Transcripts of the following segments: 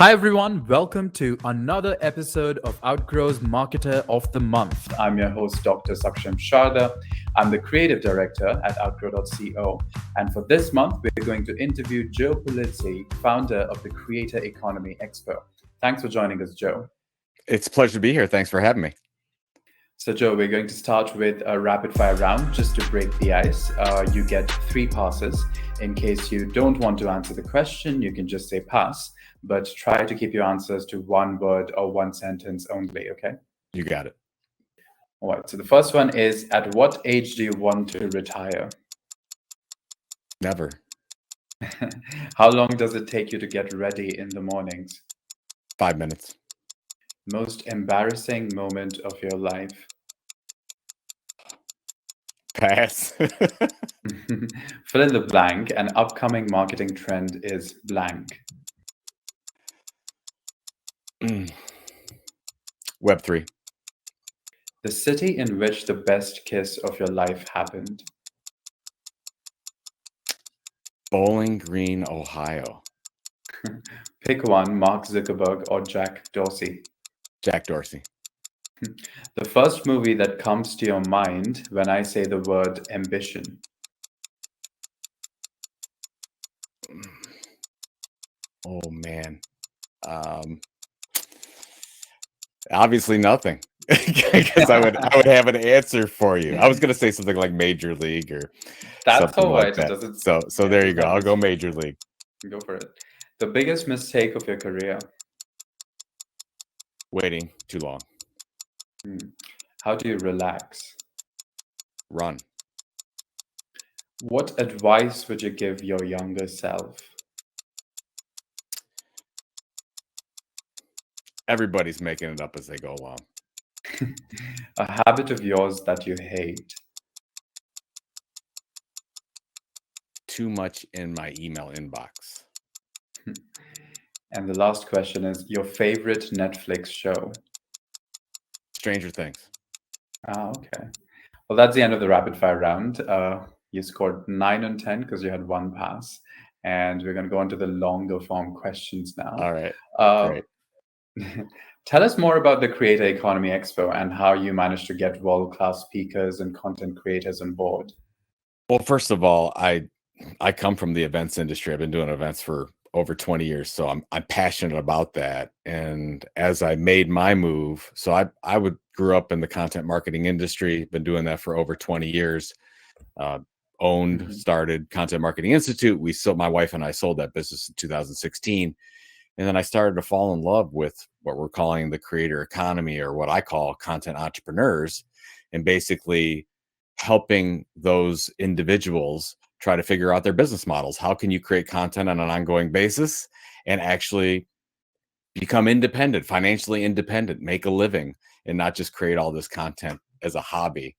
Hi everyone, welcome to another episode of Outgrow's Marketer of the Month. I'm your host, Dr. Saksham Sharda. I'm the creative director at outgrow.co. And for this month, we're going to interview Joe Pulizzi, founder of the Creator Economy Expo. Thanks for joining us, Joe. It's a pleasure to be here. Thanks for having me. So, Joe, we're going to start with a rapid fire round just to break the ice. You get 3 passes. In case you don't want to answer the question, you can just say pass, but try to keep your answers to one word or one sentence only, okay? You got it. All right, so the first one is, at what age do you want to retire? Never. How long does it take you to get ready in the mornings? 5 minutes. Most embarrassing moment of your life? Pass. Fill in the blank. An upcoming marketing trend is blank. Web3. The city in which the best kiss of your life happened? Bowling Green, Ohio. Pick one, Mark Zuckerberg or Jack Dorsey. Jack Dorsey. The first movie that comes to your mind when I say the word ambition? Oh man. Obviously nothing. Because I would have an answer for you. I was gonna say something like Major League or That's something all like right. that. So there you go. I'll go Major League. Go for it. The biggest mistake of your career? Waiting too long. How do you relax? Run. What advice would you give your younger self? Everybody's making it up as they go along. A habit of yours that you hate? Too much in my email inbox. And the last question is, your favorite Netflix show? Stranger Things. Okay. Well, that's the end of the rapid fire round. You scored 9 on 10 because you had 1 pass. And we're going to go on to the longer form questions now. All right. Great. Tell us more about the Creator Economy Expo and how you managed to get world-class speakers and content creators on board. Well, first of all, I come from the events industry. I've been doing events for over 20 years, so I'm passionate about that. And as I made my move, so I grew up in the content marketing industry, been doing that for over 20 years. Started Content Marketing Institute. My wife and I sold that business in 2016. And then I started to fall in love with what we're calling the creator economy, or what I call content entrepreneurs, and basically helping those individuals try to figure out their business models. How can you create content on an ongoing basis and actually become independent, financially independent, make a living, and not just create all this content as a hobby?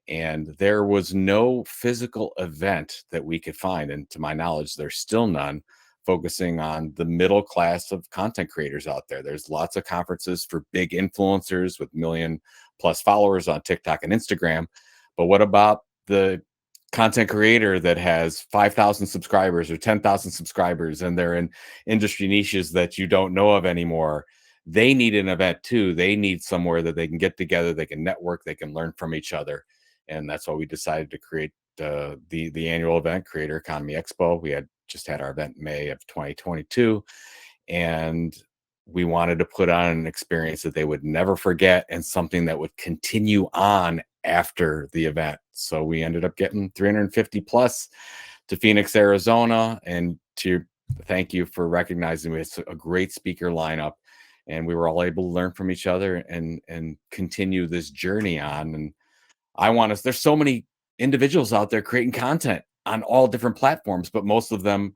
And there was no physical event that we could find, and to my knowledge, there's still none, focusing on the middle class of content creators out there. There's lots of conferences for big influencers with 1 million+ followers on TikTok and Instagram. But what about the content creator that has 5,000 subscribers or 10,000 subscribers, and they're in industry niches that you don't know of anymore? They need an event too. They need somewhere that they can get together, they can network, they can learn from each other. And that's why we decided to create the annual event, Creator Economy Expo. We had just had our event in May of 2022, and we wanted to put on an experience that they would never forget and something that would continue on after the event. So we ended up getting 350+ to Phoenix, Arizona. And thank you for recognizing me. It's a great speaker lineup, and we were all able to learn from each other and continue this journey on. And there's so many individuals out there creating content on all different platforms, but most of them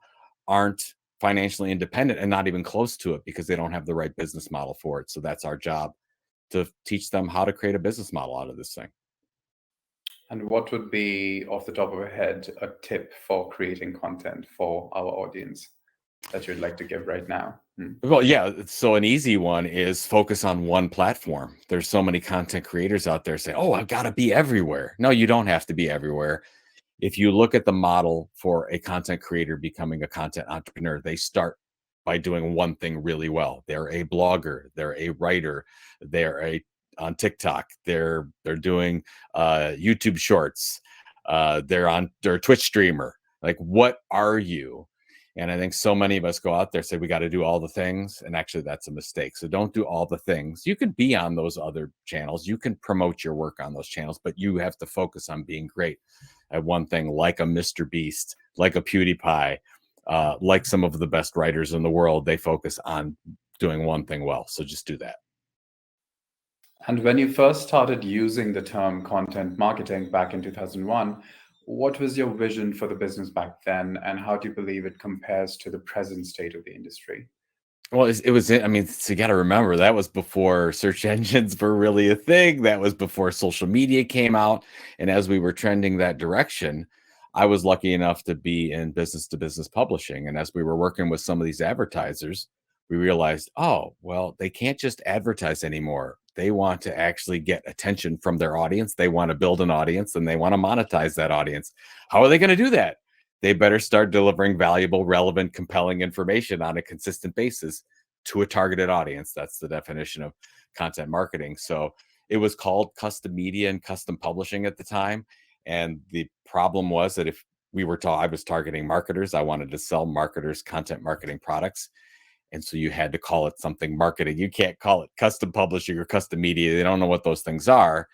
aren't financially independent and not even close to it because they don't have the right business model for it. So that's our job, to teach them how to create a business model out of this thing. And what would be, off the top of your head, a tip for creating content for our audience that you'd like to give right now? Well, yeah. So an easy one is focus on one platform. There's so many content creators out there saying, oh, I've got to be everywhere. No, you don't have to be everywhere. If you look at the model for a content creator becoming a content entrepreneur, they start by doing one thing really well. They're a blogger, they're a writer, they're on TikTok, they're doing YouTube shorts, they're a Twitch streamer. Like, what are you? And I think so many of us go out there, say we got to do all the things, and actually that's a mistake. So don't do all the things. You can be on those other channels, you can promote your work on those channels, but you have to focus on being great at one thing, like a Mr. Beast, like a PewDiePie, like some of the best writers in the world. They focus on doing one thing well. So just do that. And when you first started using the term content marketing back in 2001, what was your vision for the business back then, and how do you believe it compares to the present state of the industry? Well, it was, I mean, so you got to remember that was before search engines were really a thing. That was before social media came out. And as we were trending that direction, I was lucky enough to be in business to business publishing. And as we were working with some of these advertisers, we realized, oh, well, they can't just advertise anymore. They want to actually get attention from their audience. They want to build an audience and they want to monetize that audience. How are they going to do that? They better start delivering valuable, relevant, compelling information on a consistent basis to a targeted audience. That's the definition of content marketing. So it was called custom media and custom publishing at the time. And the problem was that if we were I was targeting marketers, I wanted to sell marketers content marketing products. And so you had to call it something marketing. You can't call it custom publishing or custom media. They don't know what those things are.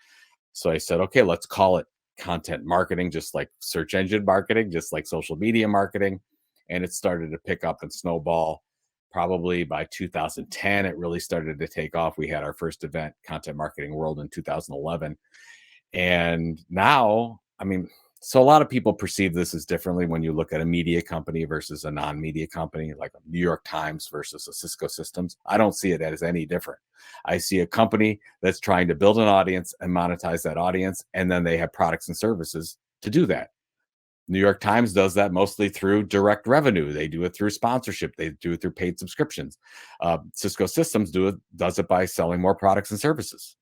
So I said, okay, let's call it content marketing, just like search engine marketing, just like social media marketing. And it started to pick up and snowball. Probably by 2010, it really started to take off. We had our first event, Content Marketing World, in 2011. And now, I mean, so a lot of people perceive this as differently when you look at a media company versus a non-media company, like a New York Times versus a Cisco Systems. I don't see it as any different. I see a company that's trying to build an audience and monetize that audience, and then they have products and services to do that. New York Times does that mostly through direct revenue. They do it through sponsorship. They do it through paid subscriptions. Cisco Systems does it by selling more products and services.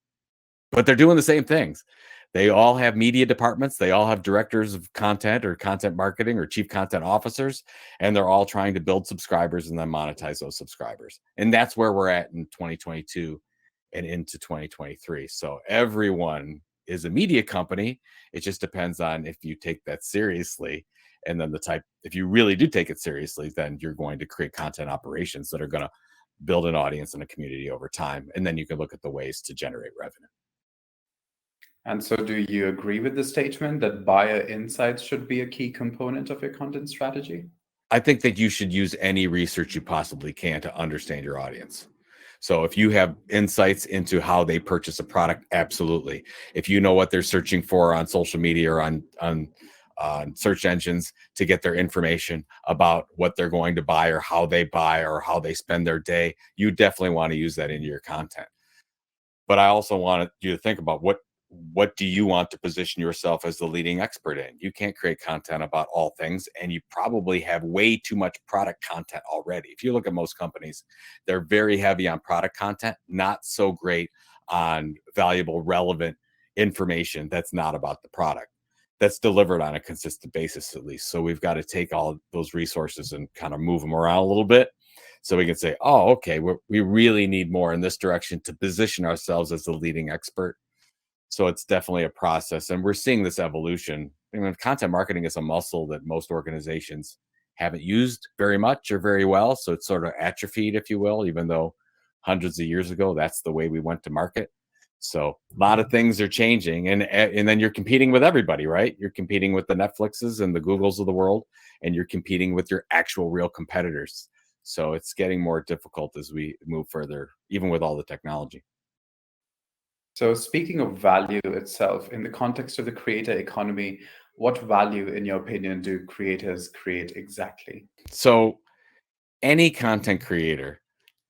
But they're doing the same things. They all have media departments. They all have directors of content or content marketing or chief content officers, and they're all trying to build subscribers and then monetize those subscribers. And that's where we're at in 2022 and into 2023. So everyone is a media company. It just depends on if you take that seriously. And then if you really do take it seriously, then you're going to create content operations that are going to build an audience and a community over time. And then you can look at the ways to generate revenue. And so do you agree with the statement that buyer insights should be a key component of your content strategy? I think that you should use any research you possibly can to understand your audience. So if you have insights into how they purchase a product, absolutely. If you know what they're searching for on social media or on search engines to get their information about what they're going to buy or how they spend their day, you definitely want to use that into your content. But I also wanted you to think about what do you want to position yourself as the leading expert in? You can't create content about all things, and you probably have way too much product content already. If you look at most companies, they're very heavy on product content, not so great on valuable, relevant information that's not about the product, that's delivered on a consistent basis, at least. So we've got to take all those resources and kind of move them around a little bit, so we can say, oh, okay, we really need more in this direction to position ourselves as the leading expert. So it's definitely a process. And we're seeing this evolution. I mean, content marketing is a muscle that most organizations haven't used very much or very well. So it's sort of atrophied, if you will, even though hundreds of years ago, that's the way we went to market. So a lot of things are changing. And then you're competing with everybody, right? You're competing with the Netflixes and the Googles of the world, and you're competing with your actual real competitors. So it's getting more difficult as we move further, even with all the technology. So speaking of value itself, in the context of the creator economy, what value, in your opinion, do creators create exactly? So any content creator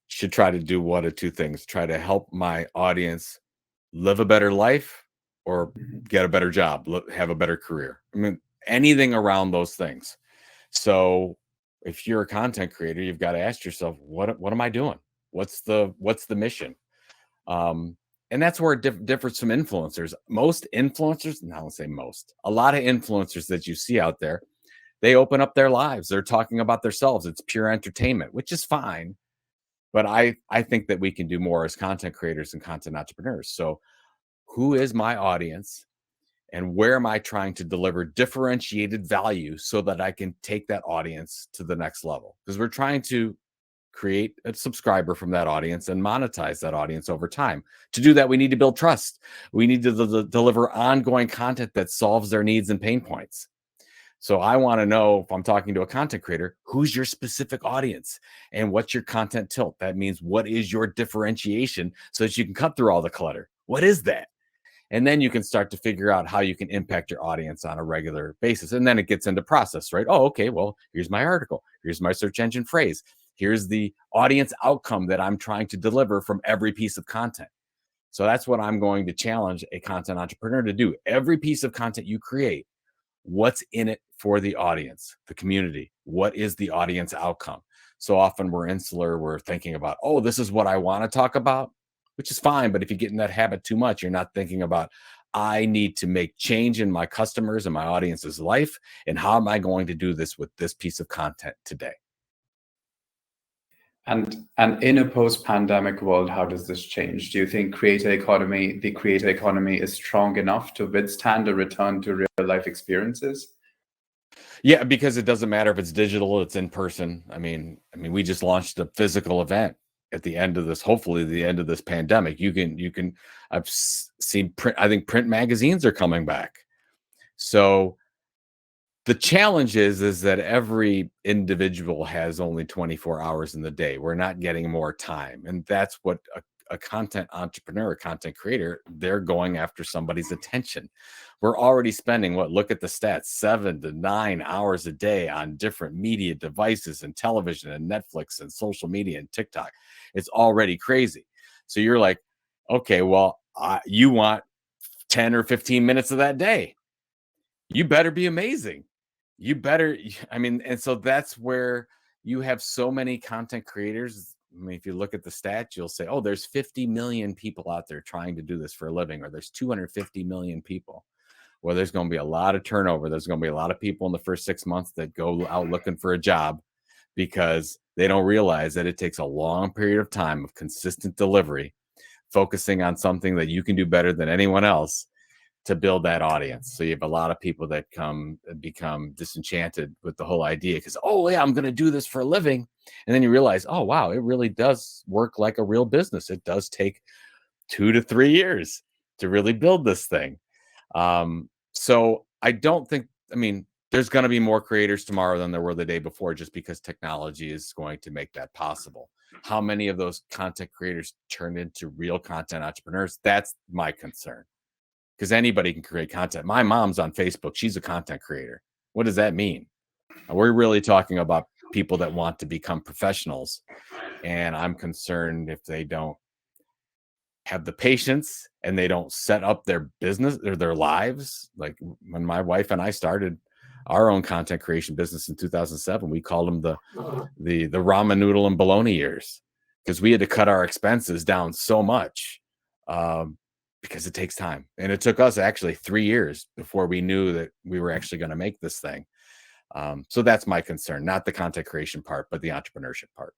should try to do one of two things: try to help my audience live a better life or Mhm. get a better job, have a better career. I mean, anything around those things. So if you're a content creator, you've got to ask yourself, what am I doing? What's the mission? Um, and that's where it differs from influencers. Most influencers, not let's say most, a lot of influencers that you see out there, They open up their lives. They're talking about themselves. It's pure entertainment, which is fine. But I think that we can do more as content creators and content entrepreneurs. So who is my audience and where am I trying to deliver differentiated value so that I can take that audience to the next level? Because we're trying to create a subscriber from that audience and monetize that audience over time. To do that, we need to build trust. We need to deliver ongoing content that solves their needs and pain points. So I want to know, if I'm talking to a content creator, who's your specific audience and what's your content tilt? That means, what is your differentiation so that you can cut through all the clutter? What is that? And then you can start to figure out how you can impact your audience on a regular basis. And then it gets into process, right? Oh, okay, well, here's my article. Here's my search engine phrase. Here's the audience outcome that I'm trying to deliver from every piece of content. So that's what I'm going to challenge a content entrepreneur to do. Every piece of content you create, what's in it for the audience, the community? What is the audience outcome? So often we're insular. We're thinking about, oh, this is what I want to talk about, which is fine. But if you get in that habit too much, you're not thinking about, I need to make change in my customers and my audience's life. And how am I going to do this with this piece of content today? And in a post-pandemic world, how does this change? Do you think the creator economy is strong enough to withstand a return to real life experiences? Yeah, because it doesn't matter if it's digital, it's in person. I mean, we just launched a physical event at the end of this, hopefully the end of this pandemic. I've seen print, I think print magazines are coming back. So the challenge is that every individual has only 24 hours in the day. We're not getting more time. And that's what a content entrepreneur, a content creator, they're going after somebody's attention. We're already spending, look at the stats, 7 to 9 hours a day on different media devices and television and Netflix and social media and TikTok. It's already crazy. So you're like, okay, well, you want 10 or 15 minutes of that day. You better be amazing. And so that's where you have so many content creators. I mean, if you look at the stats, you'll say, oh, there's 50 million people out there trying to do this for a living, or there's 250 million people. Well, there's going to be a lot of turnover. There's going to be a lot of people in the first 6 months that go out looking for a job because they don't realize that it takes a long period of time of consistent delivery, focusing on something that you can do better than anyone else to build that audience. So you have a lot of people that become disenchanted with the whole idea because, oh yeah, I'm going to do this for a living. And then you realize, oh wow, it really does work like a real business. It does take 2 to 3 years to really build this thing. So I don't think, there's going to be more creators tomorrow than there were the day before, just because technology is going to make that possible. How many of those content creators turn into real content entrepreneurs? That's my concern. Because anybody can create content. My mom's on Facebook. She's a content creator. What does that mean? We're really talking about people that want to become professionals. And I'm concerned if they don't have the patience and they don't set up their business or their lives. Like when my wife and I started our own content creation business in 2007, we called them the ramen noodle and bologna years, because we had to cut our expenses down so much. Because it takes time. And it took us actually 3 years before we knew that we were actually going to make this thing. So that's my concern, not the content creation part, but the entrepreneurship part.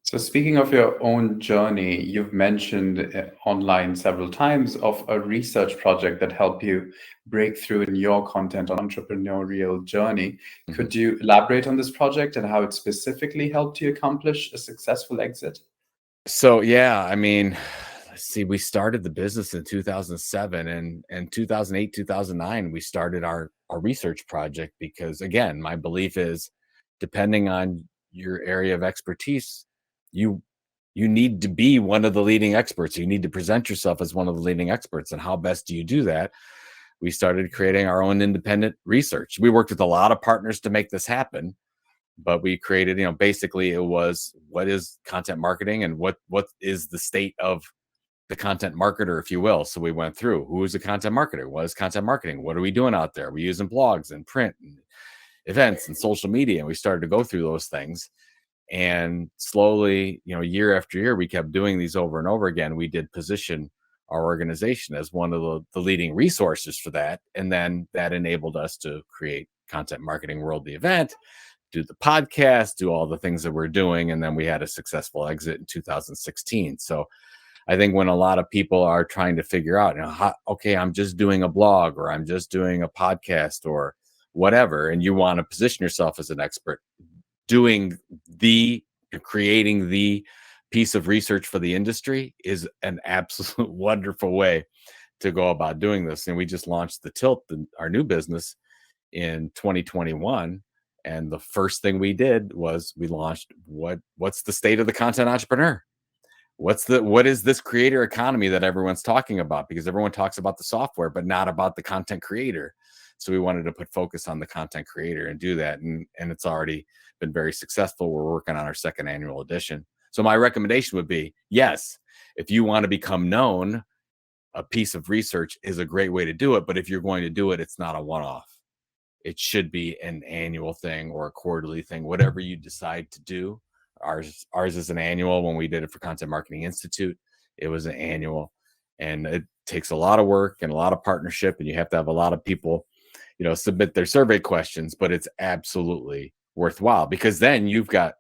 So speaking of your own journey, you've mentioned online several times of a research project that helped you break through in your content entrepreneurial journey. Mm-hmm. Could you elaborate on this project and how it specifically helped you accomplish a successful exit? So, yeah, let's see, we started the business in 2007, and in 2008, 2009, we started our research project because, again, my belief is, depending on your area of expertise, you need to be one of the leading experts. You need to present yourself as one of the leading experts. And how best do you do that? We started creating our own independent research. We worked with a lot of partners to make this happen, but we created, basically it was, what is content marketing and what is the state of the content marketer, if you will. So we went through, who is a content marketer? What is content marketing? What are we doing out there? Are we using blogs and print and events and social media? And we started to go through those things. And slowly, year after year, we kept doing these over and over again. We did position our organization as one of the leading resources for that. And then that enabled us to create Content Marketing World, the event, do the podcast, do all the things that we're doing. And then we had a successful exit in 2016. So I think when a lot of people are trying to figure out, okay, I'm just doing a blog, or I'm just doing a podcast, or whatever, and you want to position yourself as an expert, creating the piece of research for the industry is an absolute wonderful way to go about doing this. And we just launched the Tilt, our new business, in 2021. And the first thing we did was we launched what's the state of the content entrepreneur? What is this creator economy that everyone's talking about? Because everyone talks about the software, but not about the content creator. So we wanted to put focus on the content creator and do that. And it's already been very successful. We're working on our second annual edition. So my recommendation would be, yes, if you want to become known, a piece of research is a great way to do it. But if you're going to do it, it's not a one-off. It should be an annual thing or a quarterly thing, whatever you decide to do. Ours is an annual. When we did it for Content Marketing Institute, it was an annual, and it takes a lot of work and a lot of partnership, and you have to have a lot of people, submit their survey questions, but it's absolutely worthwhile, because then you've got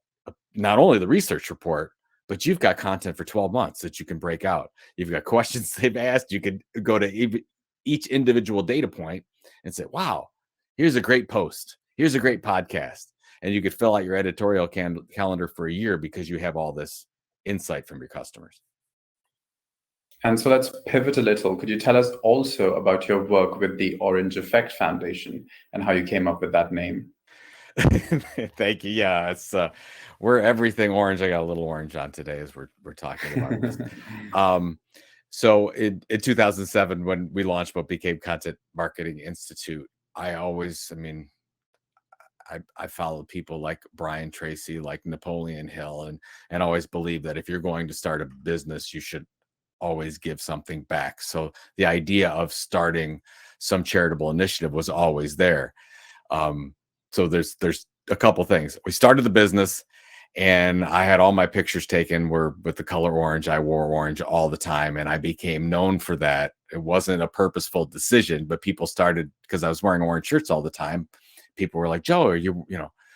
not only the research report, but you've got content for 12 months that you can break out. You've got questions they've asked. You could go to each individual data point and say, wow, here's a great post. Here's a great podcast. And you could fill out your editorial calendar for a year because you have all this insight from your customers. And so let's pivot a little. Could you tell us also about your work with the Orange Effect Foundation and how you came up with that name? Thank you. Yeah, it's we're everything orange. I got a little orange on today as we're talking about this. So in 2007, when we launched what became Content Marketing Institute, I followed people like Brian Tracy, like Napoleon Hill, and always believed that if you're going to start a business, you should always give something back. So the idea of starting some charitable initiative was always there. So there's a couple things. We started the business, and I had all my pictures taken were with the color orange. I wore orange all the time, and I became known for that. It wasn't a purposeful decision, but people started, because I was wearing orange shirts all the time. People were like, Joe, are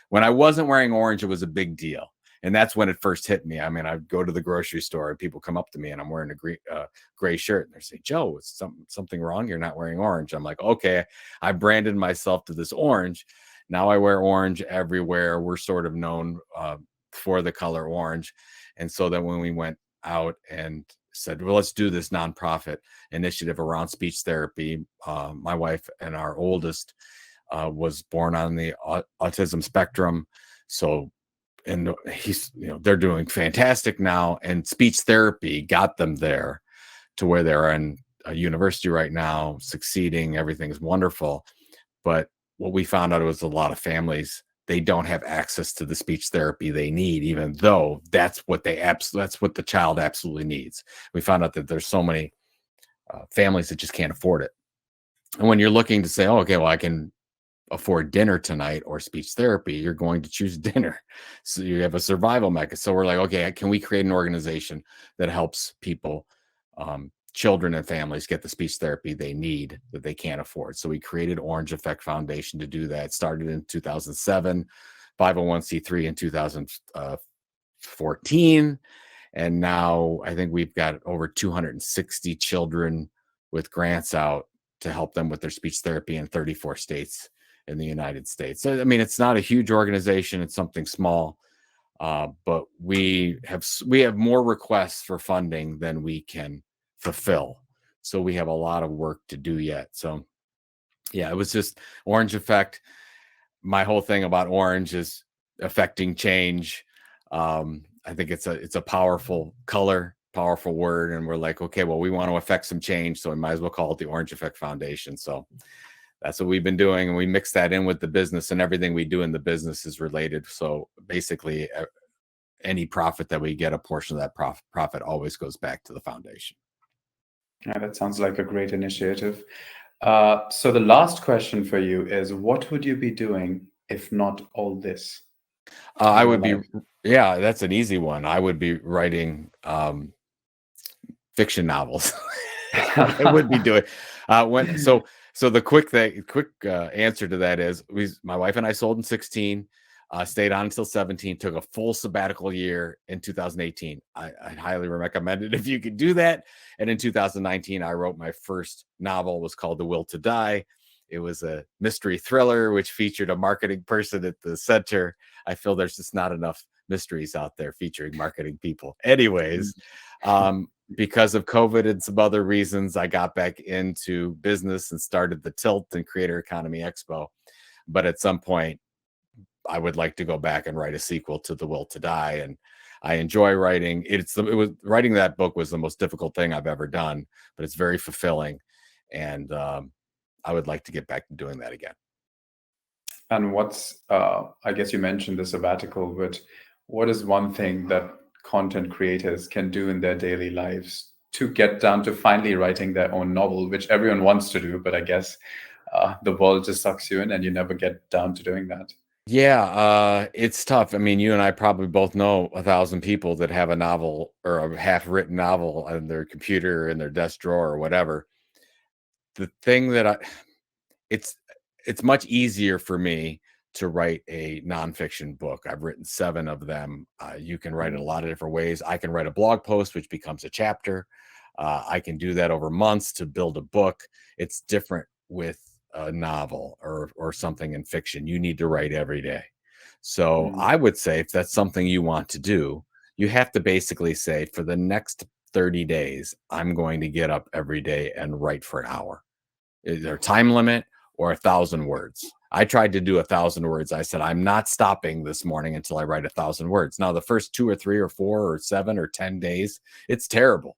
when I wasn't wearing orange, it was a big deal. And that's when it first hit me. I mean, I'd go to the grocery store and people come up to me and I'm wearing a gray shirt, and they say, Joe, is something wrong? You're not wearing orange. I'm like, okay, I branded myself to this orange. Now I wear orange everywhere. We're sort of known for the color orange. And so then when we went out and said, well, let's do this nonprofit initiative around speech therapy. My wife and our oldest was born on the autism spectrum. So, and they're doing fantastic now, and speech therapy got them there to where they're in a university right now, succeeding. Everything's wonderful. But what we found out was a lot of families, they don't have access to the speech therapy they need, even though that's what the child absolutely needs. We found out that there's so many families that just can't afford it. And when you're looking to say, oh, okay, well, I can afford dinner tonight or speech therapy, you're going to choose dinner. So you have a survival mechanism. So we're like, okay, can we create an organization that helps people, children and families, get the speech therapy they need that they can't afford? So we created Orange Effect Foundation to do that. It started in 2007, 501c3 in 2014. And now I think we've got over 260 children with grants out to help them with their speech therapy in 34 states in the United States. So, I mean, it's not a huge organization. It's something small, but we have more requests for funding than we can fulfill. So we have a lot of work to do yet. So yeah, it was just Orange Effect. My whole thing about orange is affecting change. I think it's a powerful color, powerful word. And we're like, okay, well, we want to affect some change. So we might as well call it the Orange Effect Foundation. So that's what we've been doing. And we mix that in with the business, and everything we do in the business is related. So basically any profit that we get, a portion of that profit always goes back to the foundation. Yeah, that sounds like a great initiative. So the last question for you is, what would you be doing if not all this? I would be, yeah, that's an easy one. I would be writing fiction novels. I would be doing So the quick answer to that is my wife and I sold in 16, stayed on until 17, took a full sabbatical year in 2018. I highly recommend it if you could do that. And in 2019, I wrote my first novel. It was called The Will to Die. It was a mystery thriller, which featured a marketing person at the center. I feel there's just not enough mysteries out there featuring marketing people. Anyways, because of COVID and some other reasons, I got back into business and started the Tilt and Creator Economy Expo. But at some point, I would like to go back and write a sequel to The Will to Die. And I enjoy writing. Writing that book was the most difficult thing I've ever done, but it's very fulfilling. And I would like to get back to doing that again. And I guess you mentioned the sabbatical, but what is one thing that content creators can do in their daily lives to get down to finally writing their own novel, which everyone wants to do, but I guess the world just sucks you in and you never get down to doing that? Yeah, it's tough. I mean, you and I probably both know 1,000 people that have a novel or a half-written novel on their computer in their desk drawer or whatever. The thing that it's much easier for me to write a nonfiction book. I've written 7 of them. You can write it a lot of different ways. I can write a blog post, which becomes a chapter. I can do that over months to build a book. It's different with a novel or something in fiction. You need to write every day. So I would say if that's something you want to do, you have to basically say for the next 30 days, I'm going to get up every day and write for an hour. Is there a time limit or 1,000 words? I tried to do 1,000 words. I said, I'm not stopping this morning until I write 1,000 words. Now, the first 2 or 3 or 4 or 7 or 10 days, it's terrible.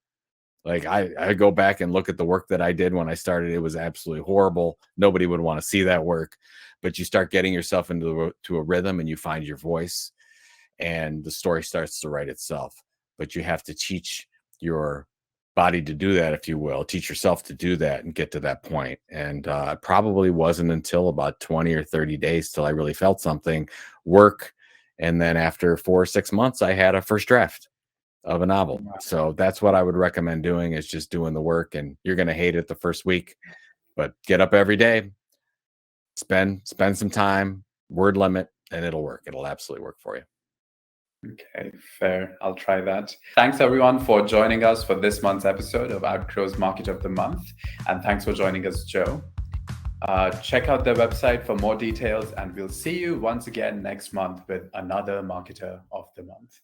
Like I go back and look at the work that I did when I started. It was absolutely horrible. Nobody would want to see that work, but you start getting yourself into a rhythm and you find your voice and the story starts to write itself. But you have to teach your body to do that, if you will, teach yourself to do that and get to that point. And it probably wasn't until about 20 or 30 days till I really felt something work. And then after 4 or 6 months, I had a first draft of a novel. So that's what I would recommend doing, is just doing the work. And you're going to hate it the first week, but get up every day, spend some time, word limit, and it'll work. It'll absolutely work for you. Okay, fair. I'll try that. Thanks everyone for joining us for this month's episode of Outgrow's Market of the Month. And thanks for joining us, Joe. Check out their website for more details, and we'll see you once again next month with another Marketer of the Month.